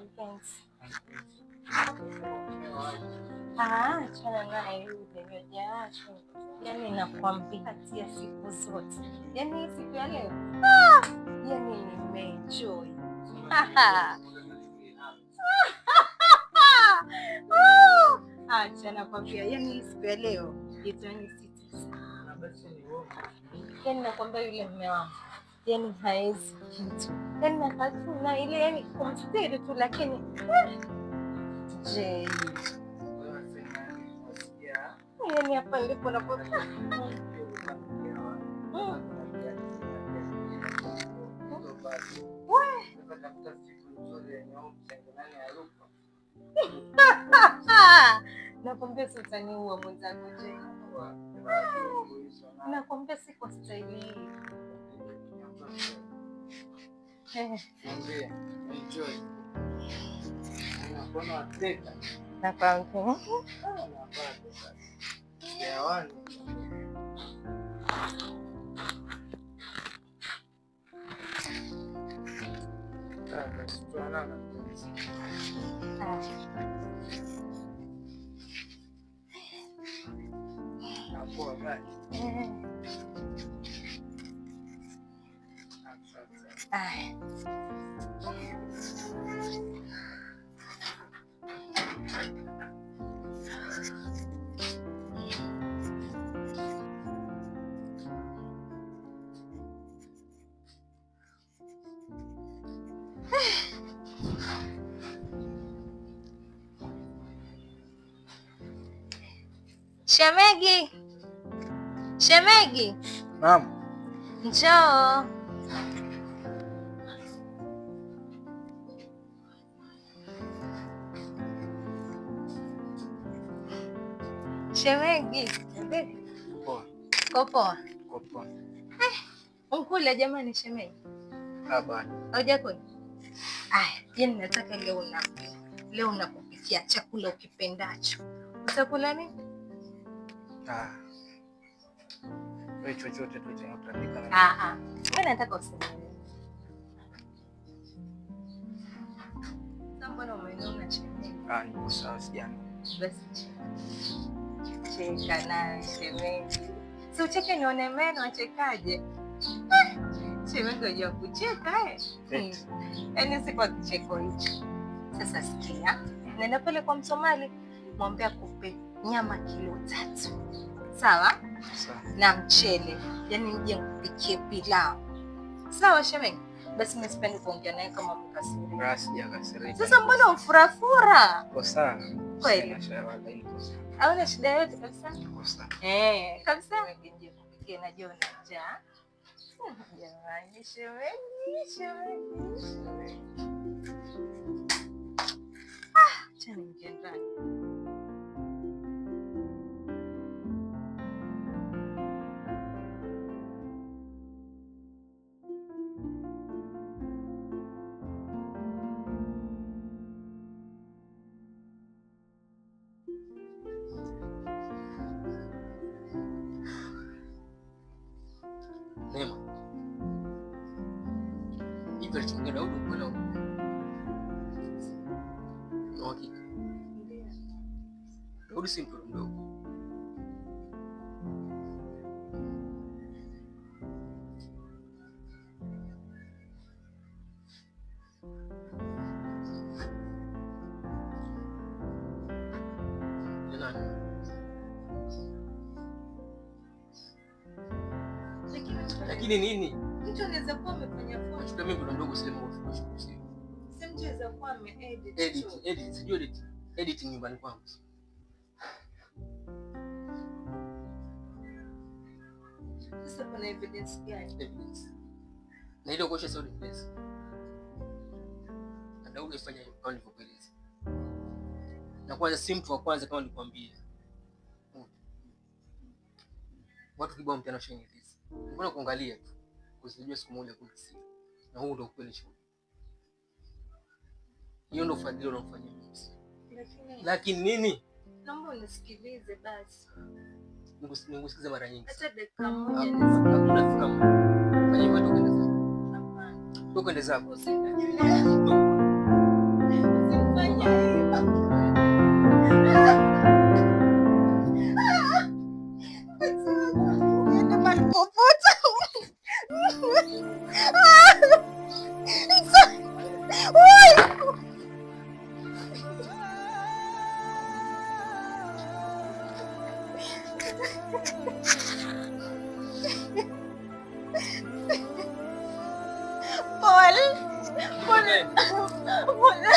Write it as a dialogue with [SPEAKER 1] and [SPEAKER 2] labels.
[SPEAKER 1] mpenzi. Achana naye yule jasho. Yaani nakwambia kati ya siku zote. Yaani siku ya leo. Yaani nimeenjoy. Acha nakwambia, yaani siku ya leo itani siti sana. Yaani nakwambia yule mume wangu. Yaani haezi kitu. Yaani nakatuna ile yaani kumstiri tu lakini je. Yaani hapa ndipo napotea. Nakwambia sitaniua mwenzangu je. Nakwambia siko staili hii.
[SPEAKER 2] Enjoy. Unaona wateka.
[SPEAKER 1] Nakwambia.
[SPEAKER 2] Yawani.
[SPEAKER 1] Shemegi. Shemegi.
[SPEAKER 2] Naam.
[SPEAKER 1] Njoo. Shemegi.
[SPEAKER 2] Poa.
[SPEAKER 1] Poa.
[SPEAKER 2] Poa.
[SPEAKER 1] Unkula jamani shemegi.
[SPEAKER 2] Bana.
[SPEAKER 1] Haujakula? Yaani nataka leo nakupikia chakula ukipendacho. Utakula nini?
[SPEAKER 2] Wewe chochote tu chenye utapika.
[SPEAKER 1] Mimi nataka useme. Mbona umeona shemegi?
[SPEAKER 2] Niko sawa sijana.
[SPEAKER 1] Basi cheka na shemegi. Si ucheke nione meno achekaje? Shemegi unajua kucheka Yaani si kwa kicheko hicho. Sasa sikia. Nenda pale kwa Msomali, mwambie akupe nyama kilo 3. Sawa?
[SPEAKER 2] Sawa.
[SPEAKER 1] Na mchele. Yaani mje mpikie pilau. Sawa shemegi? Basi mimi sipendi kuongea naye kama mkasiri.
[SPEAKER 2] Sijakasirika.
[SPEAKER 1] Sasa mbona umfurafura?
[SPEAKER 2] Kwa sawa.
[SPEAKER 1] Kweli. Hauna shida yote kabisa?
[SPEAKER 2] Kwa sawa.
[SPEAKER 1] Kabisa. Nje kupikia na jona njaa. Jamani shemegi. Acha niingie ndani.
[SPEAKER 2] Neema. Hivi alichongea Daudi ukweli? Hakika. Daudi si mtoto mdogo. Lakini nini?
[SPEAKER 1] Mtu anaweza kuwa amefanya phone.
[SPEAKER 2] Chukua mimi mdogo sema mfuko.
[SPEAKER 1] Sasa mtu anaweza kuwa ame-edit.
[SPEAKER 2] Sijui editing nyumbani kwangu.
[SPEAKER 1] Sasa kuna evidence gani?
[SPEAKER 2] Evidence. Na ile kuosha sio evidence. Na Daudi afanya hivyo kama nilivyokueleza. Na kwanza si mtu wa kwanza kama nilikwambia. Watu kibao mtana shenge hizi. Mbona kuangalia tu? Usijue siku moja kuna siri. Na huo ndio kweli shule. Hiyo ndio fadhili unamfanyia mimi. Lakini nini?
[SPEAKER 1] Naomba unisikilize basi.
[SPEAKER 2] Nikusikize mara nyingi.
[SPEAKER 1] Hata dakika moja nisikize.
[SPEAKER 2] Unafika mbona? Fanya hivyo tu kwenda zako.
[SPEAKER 1] Hapana.
[SPEAKER 2] Wewe kwenda zako.
[SPEAKER 1] Mbona